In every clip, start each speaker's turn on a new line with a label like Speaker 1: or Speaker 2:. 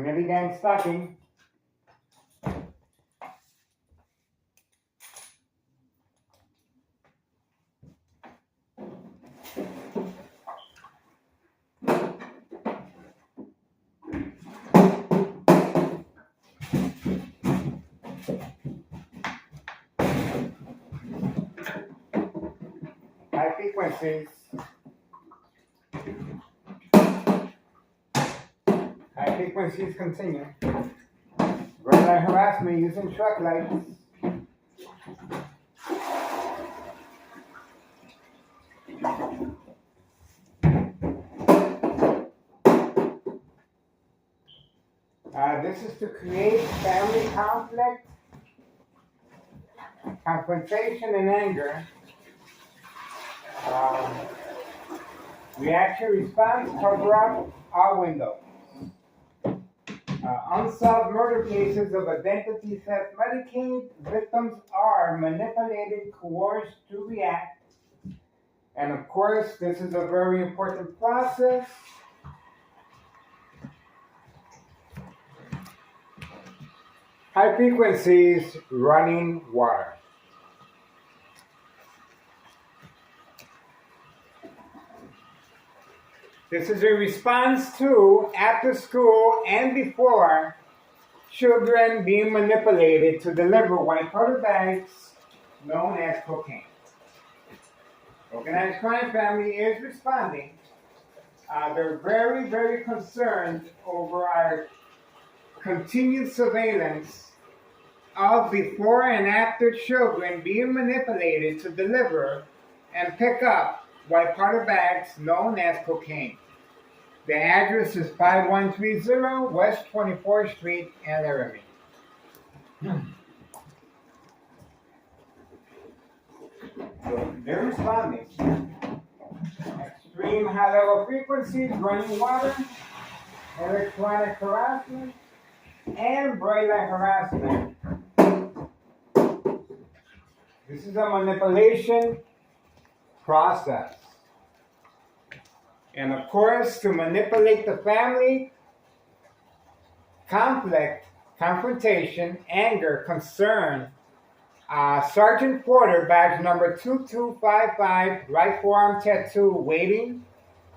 Speaker 1: Trinity Gang stocking. High frequencies. High frequencies continue. Red light harassment using truck lights. This is to create family conflict, confrontation, and anger. Reaction response, cover up all windows. Unsolved murder cases of identity theft Medicaid victims are manipulated, coerced to react. And of course, this is a very important process. High frequencies, running water. This is a response to, after school and before, children being manipulated to deliver white powder bags known as cocaine. Organized crime family is responding. They're very, very concerned over our continued surveillance of before and after children being manipulated to deliver and pick up white powder bags known as cocaine. The address is 5130 West 24th Street in Laramie. So they're responding. Extreme high-level frequencies, running water, electronic harassment, and bright light harassment. This is a manipulation process. And of course, to manipulate the family, conflict, confrontation, anger, concern, Sergeant Porter, badge number 2255, right forearm tattoo, waiting,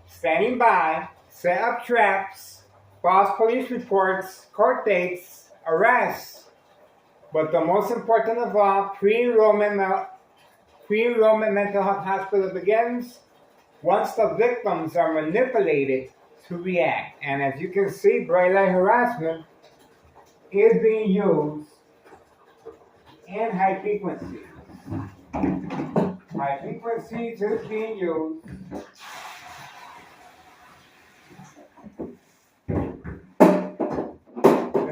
Speaker 1: standing by, set up traps, false police reports, court dates, arrests, but the most important of all, pre-enrollment mental health hospital begins once the victims are manipulated to react. And as you can see, bright light harassment is being used in high frequencies. High frequencies is being used. The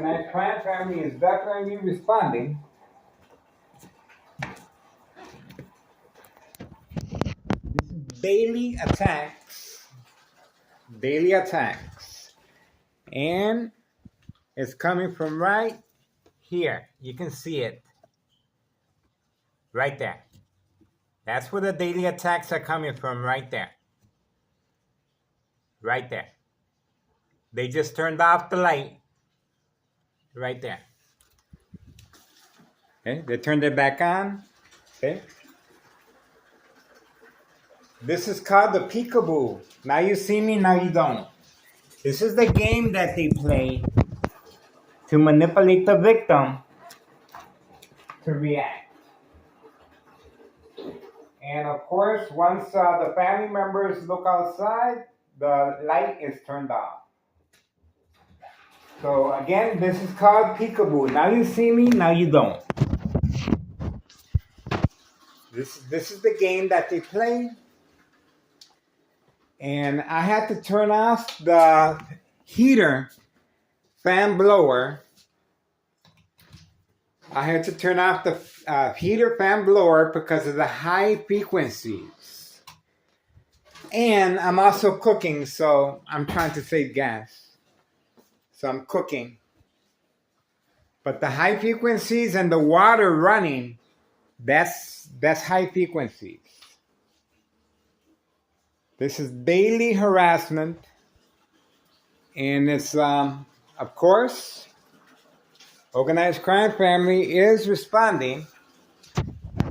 Speaker 1: Night Crime family is definitely responding. This is daily attacks. And it's coming from right here. You can see it. Right there. That's where the daily attacks are coming from, right there. Right there. They just turned off the light. Right there. Okay, they turned it back on. Okay. This is called the peekaboo. Now you see me, now you don't. This is the game that they play to manipulate the victim to react. And of course, once the family members look outside, the light is turned off. So again, this is called peekaboo. Now you see me, now you don't. This is the game that they play. And I had to turn off the heater fan blower. I had to turn off the heater fan blower because of the high frequencies. And I'm also cooking, so I'm trying to save gas. So I'm cooking. But the high frequencies and the water running, that's high frequencies. This is daily harassment. And it's a of course, Organized Crime Family is responding,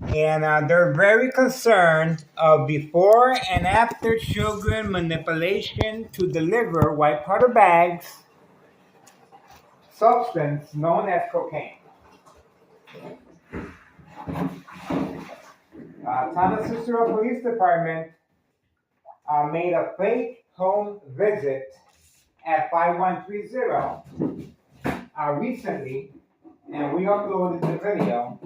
Speaker 1: and they're very concerned of before and after children manipulation to deliver white powder bags, substance known as cocaine. Town Cicero Police Department made a fake home visit at 5130 recently, and we uploaded the video.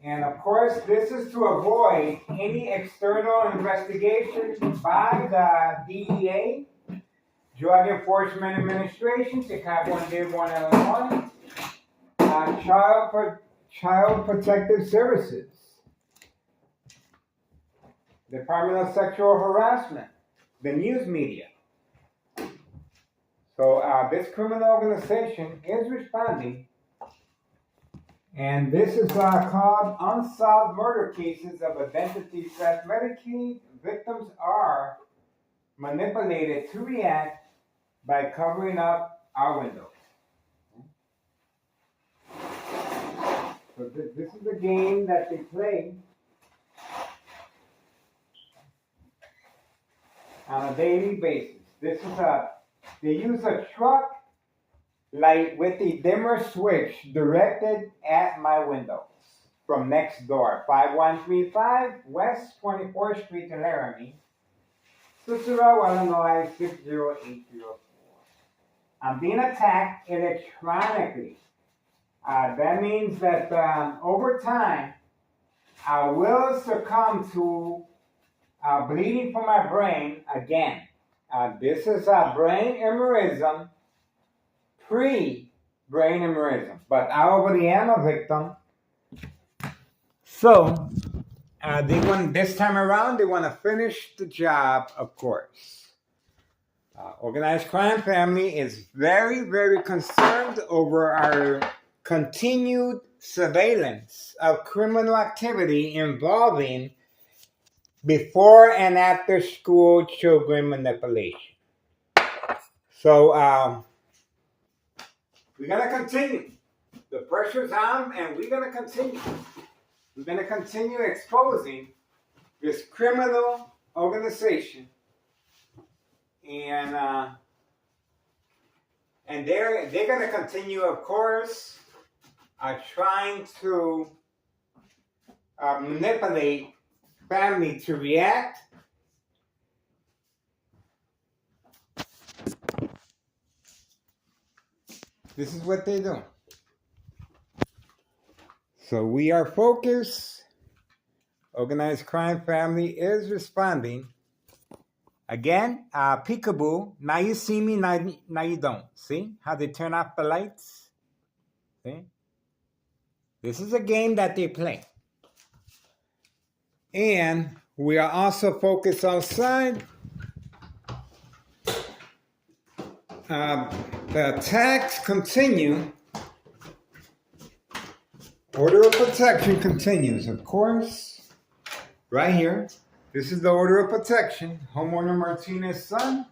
Speaker 1: And of course, this is to avoid any external investigation by the DEA, Drug Enforcement Administration, Chicago and Dearborn, Illinois, Child Protective Services, Department of Sexual Harassment, the news media. So this criminal organization is responding, and this is called Unsolved Murder Cases of Identity Theft. Medicaid victims are manipulated to react by covering up our windows. So this is a game that they play on a daily basis. They use a truck light with a dimmer switch directed at my windows from next door, 5135 West 24th Street in Laramie, Cicero, Illinois 60804. I'm being attacked electronically. That means that over time, I will succumb to bleeding from my brain again. This is a brain aneurysm, pre-brain aneurysm, but I already am a victim. So, this time around, they want to finish the job, of course. Organized Crime Family is very, very concerned over our continued surveillance of criminal activity involving before and after school children manipulation. So we're going to continue. The pressure's on, and we're going to continue. We're going to continue exposing this criminal organization, and they're going to continue, of course, trying to manipulate family to react. This is what they do. So we are focused. Organized Crime Family is responding. Again, peekaboo. Now you see me, now you don't. See how they turn off the lights? See? This is a game that they play. And we are also focused outside. The attacks continue. Order of protection continues, of course. Right here. This is the order of protection. Homeowner Martinez's son.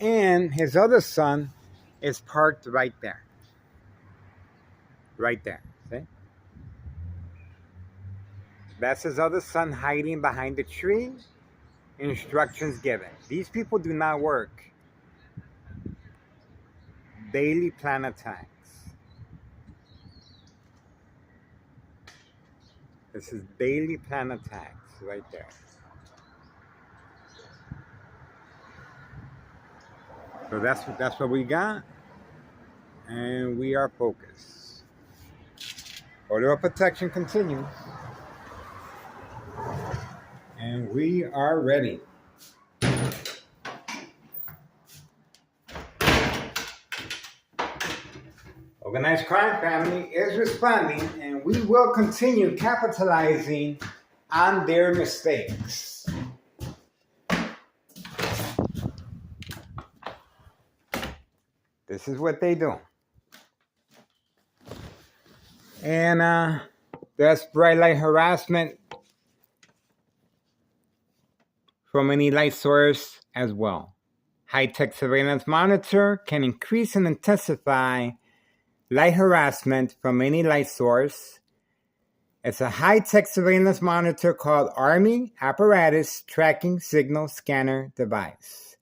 Speaker 1: And his other son is parked right there. Right there. See? That's his other son hiding behind the tree. Instructions given. These people do not work. Daily plan attacks. This is daily plan attacks right there. So that's what we got. And we are focused. Order of protection continues. And we are ready. Organized Crime Family is responding, and we will continue capitalizing on their mistakes. This is what they do. And that's bright light harassment from any light source as well. high-tech surveillance monitor can increase and intensify light harassment from any light source. It's a high-tech surveillance monitor called Army Apparatus Tracking Signal Scanner Device.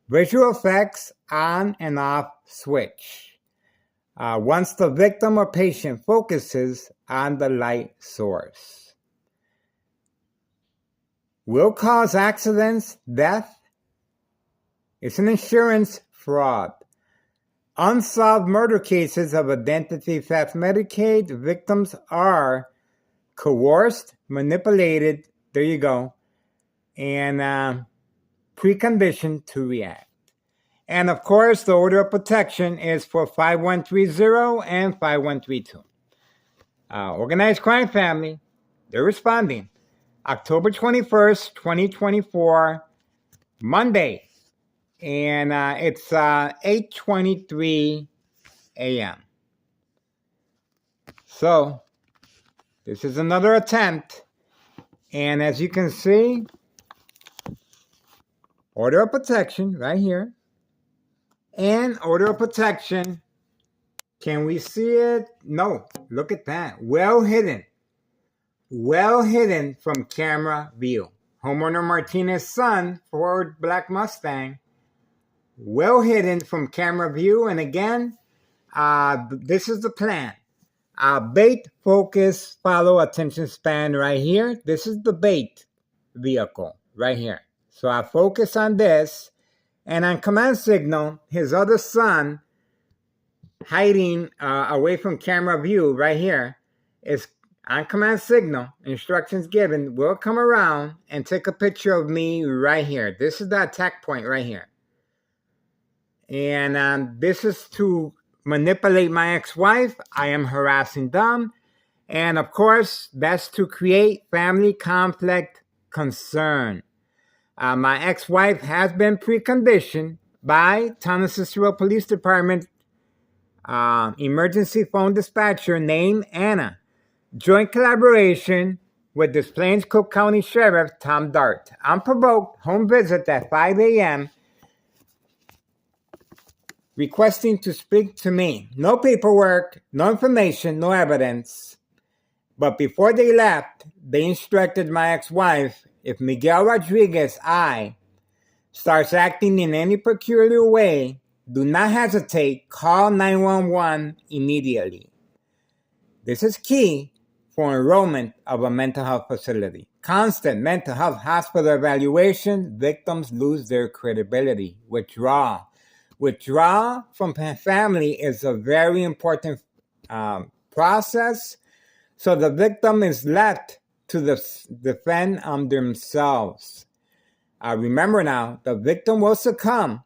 Speaker 1: Visual effects on and off switch. Once the victim or patient focuses on the light source. Will cause accidents, death. It's an insurance fraud. Unsolved murder cases of identity theft. Medicaid victims are coerced, manipulated, there you go, and preconditioned to react. And of course, the order of protection is for 5130 and 5132. Organized crime family, they're responding. October 21st, 2024, Monday. And it's 8:23 a.m. So, this is another attempt. And as you can see, order of protection right here. And order of protection. Can we see it? No. Look at that. Well hidden. Well hidden from camera view. Homeowner Martinez's son, Ford Black Mustang. Well hidden from camera view. And again, this is the plan. Bait, focus, follow, attention span right here. This is the bait vehicle right here. So I focus on this. And on command signal, his other son, hiding away from camera view right here, is on command signal, instructions given, will come around and take a picture of me right here. This is the attack point right here. And this is to manipulate my ex-wife. I am harassing them. And of course, that's to create family conflict concern. My ex-wife has been preconditioned by Town Cicero Police Department emergency phone dispatcher named Anna. Joint collaboration with Des Plaines Cook County Sheriff Tom Dart. Unprovoked home visit at 5 a.m. requesting to speak to me. No paperwork, no information, no evidence. But before they left, they instructed my ex-wife, if Miguel Rodriguez, starts acting in any peculiar way, do not hesitate, call 911 immediately. This is key for enrollment of a mental health facility. Constant mental health hospital evaluation, victims lose their credibility. Withdrawal. Withdrawal from family is a very important process. So the victim is left to defend themselves. Remember now, the victim will succumb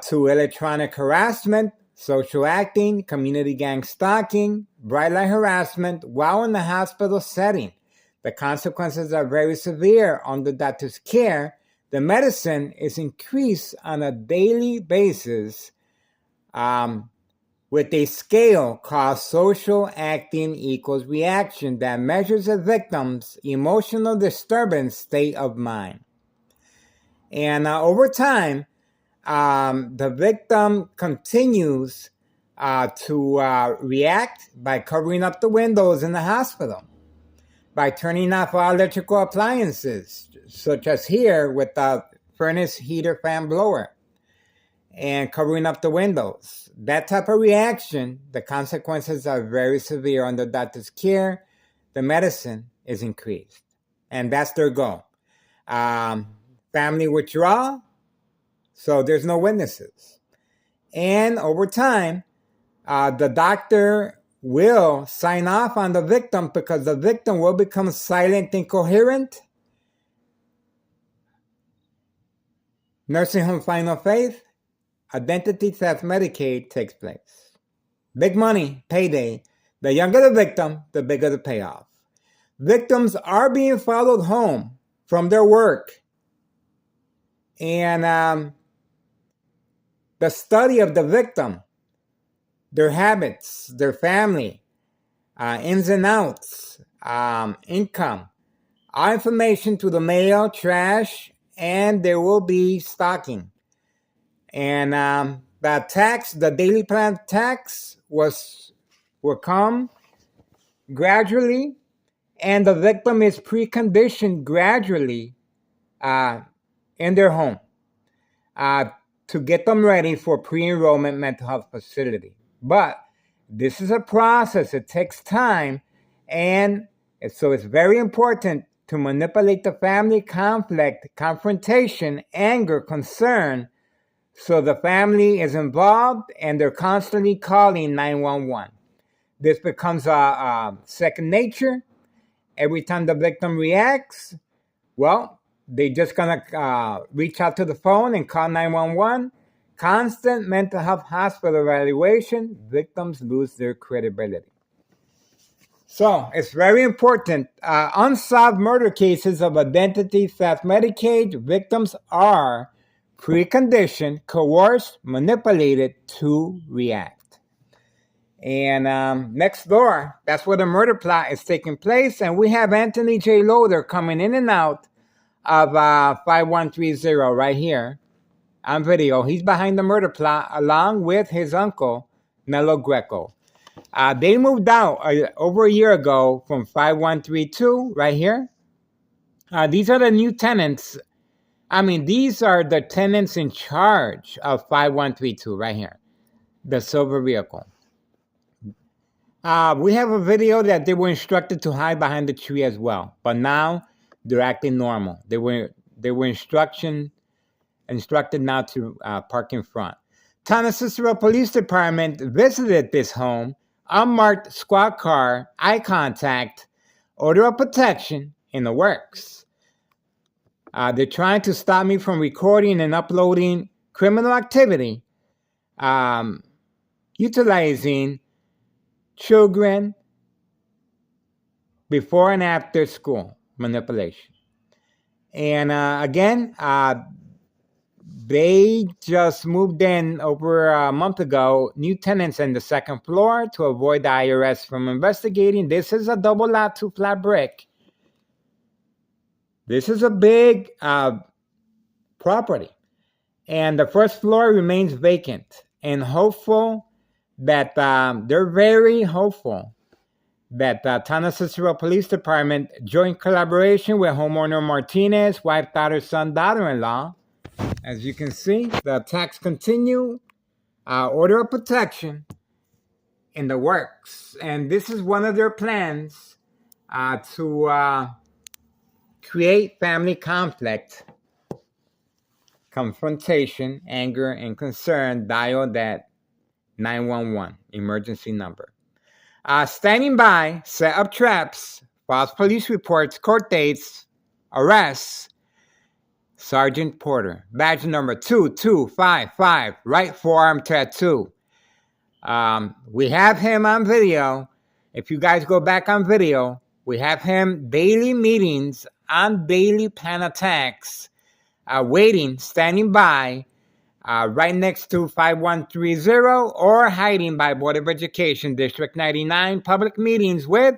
Speaker 1: to electronic harassment, social acting, community gang stalking, bright light harassment while in the hospital setting. The consequences are very severe. Under doctor's care, the medicine is increased on a daily basis with a scale called social acting equals reaction that measures a victim's emotional disturbance state of mind. And over time, the victim continues to react by covering up the windows in the hospital, by turning off all electrical appliances, such as here with the furnace, heater, fan, blower, and covering up the windows. That type of reaction, the consequences are very severe. Under doctor's care, the medicine is increased. And that's their goal. Family withdrawal, so there's no witnesses. And over time, the doctor will sign off on the victim because the victim will become silent, incoherent. Nursing home final faith, identity theft, Medicaid takes place. Big money, payday. The younger the victim, the bigger the payoff. Victims are being followed home from their work. And the study of the victim, their habits, their family, ins and outs, income, all information to the mail, trash, and there will be stalking. And the daily plan tax will come gradually, and the victim is preconditioned gradually in their home to get them ready for pre-enrollment mental health facility. But this is a process. It takes time, and so it's very important to manipulate the family conflict, confrontation, anger, concern, so the family is involved and they're constantly calling 911. This becomes a second nature. Every time the victim reacts, well, they're just gonna reach out to the phone and call 911. Constant mental health hospital evaluation, victims lose their credibility. So it's very important. Unsolved murder cases of identity theft Medicaid victims are preconditioned, coerced, manipulated to react. And next door, that's where the murder plot is taking place. And we have Anthony J. Loader coming in and out of 5130 right here on video. He's behind the murder plot along with his uncle, Nello Greco. They moved out over a year ago from 5132 right here. These are the new tenants. These are the tenants in charge of 5132 right here, the silver vehicle. We have a video that they were instructed to hide behind the tree as well, but now they're acting normal. They were instructed now to park in front. Town of Cicero Police Department visited this home, unmarked squad car, eye contact, order of protection in the works. They're trying to stop me from recording and uploading criminal activity, utilizing children before and after school manipulation. And again, they just moved in over a month ago, new tenants in the second floor to avoid the IRS from investigating. This is a double lot, 2 flat brick. This is a big property. And the first floor remains vacant, and hopeful that they're very hopeful that Town of Cicero Police Department, joint collaboration with homeowner Martinez, wife, daughter, son, daughter-in-law. As you can see, the attacks continue. Order of protection in the works. And this is one of their plans to create family conflict, confrontation, anger, and concern. Dial that 911 emergency number. Standing by, set up traps, false police reports, court dates, arrests. Sergeant Porter, badge number 2255, right forearm tattoo. We have him on video. If you guys go back on video, we have him daily meetings on daily plan attacks, waiting, standing by, right next to 5130 or hiding by Board of Education, District 99, public meetings with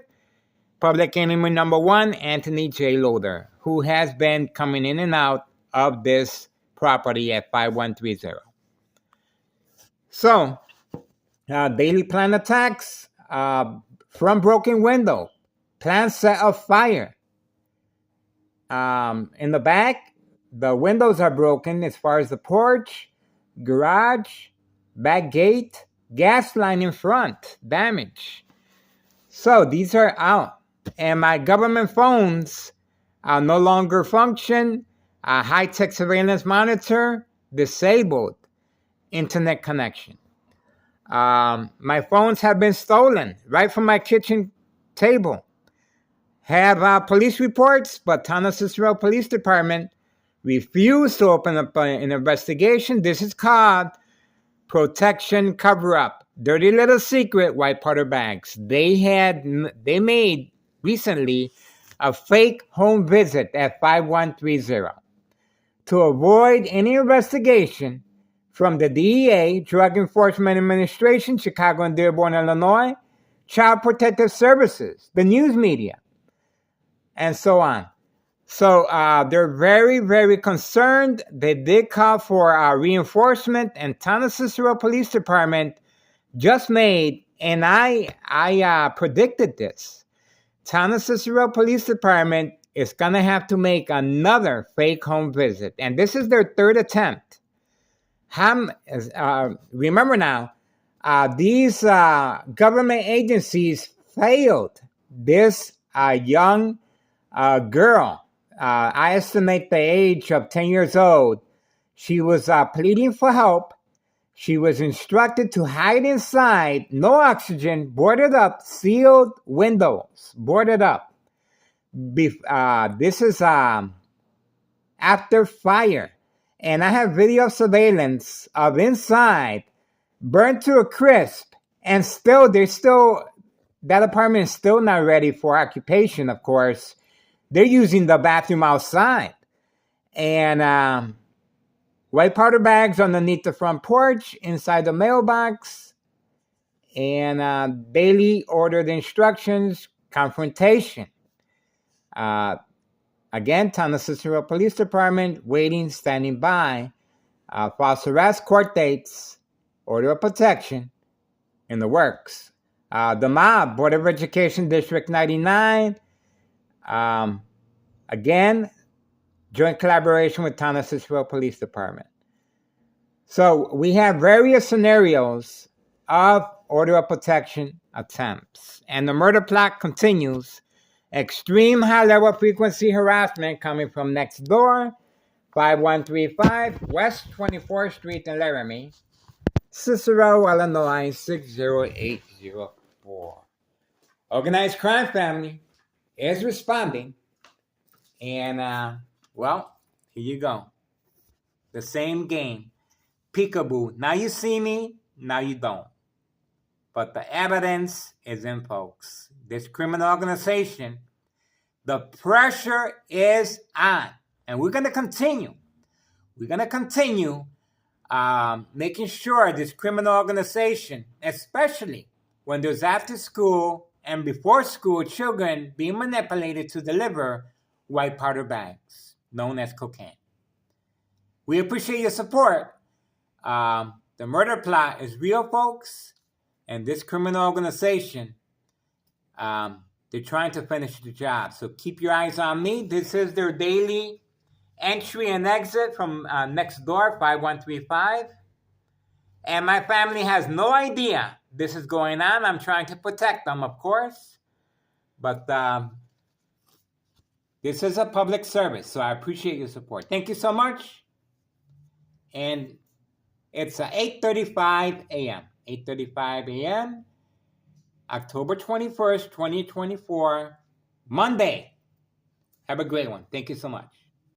Speaker 1: public enemy number 1, Anthony J. Loader, who has been coming in and out of this property at 5130. So, daily plan attacks from broken window, plan set of fire. In the back, the windows are broken as far as the porch, garage, back gate, gas line in front, damage. So these are out. And my government phones no longer function. High-tech surveillance monitor, disabled, internet connection. My phones have been stolen right from my kitchen table. Have police reports, but Town of Cicero Police Department refused to open up an investigation. This is called protection cover-up. Dirty little secret, white powder bags. They made recently a fake home visit at 5130 to avoid any investigation from the DEA, Drug Enforcement Administration, Chicago and Dearborn, Illinois, Child Protective Services, the news media, and so on. So they're very, very concerned. They did call for reinforcement, and Town of Cicero Police Department just made, and I predicted this. Town of Cicero Police Department is gonna have to make another fake home visit, and this is their third attempt. Remember now, these government agencies failed this young girl. I estimate the age of 10 years old. She was pleading for help. She was instructed to hide inside, no oxygen, boarded up, sealed windows, boarded up. This is after fire. And I have video surveillance of inside, burnt to a crisp, and that apartment is still not ready for occupation, of course. They're using the bathroom outside. And white powder bags underneath the front porch, inside the mailbox, and daily ordered instructions, confrontation. Again, Town of Cicero Police Department, waiting, standing by. False arrest, court dates, order of protection, in the works. The mob, Board of Education District 99. Again, joint collaboration with Town of Cicero Police Department. So we have various scenarios of order of protection attempts. And the murder plot continues. Extreme high-level frequency harassment coming from next door, 5135 West 24th Street in Laramie, Cicero, Illinois, 60804. Organized crime family is responding. And, well, here you go. The same game. Peekaboo. Now you see me, now you don't. But the evidence is in, folks. This criminal organization, the pressure is on. And we're going to continue. We're going to continue making sure this criminal organization, especially when there's after school and before school children being manipulated to deliver white powder bags, known as cocaine. We appreciate your support. The murder plot is real, folks. And this criminal organization, they're trying to finish the job. So keep your eyes on me. This is their daily entry and exit from next door, 5135. And my family has no idea this is going on. I'm trying to protect them, of course. But this is a public service, so I appreciate your support. Thank you so much. And it's 8:35 a.m. 8:35 a.m. October 21st, 2024, Monday. Have a great one. Thank you so much.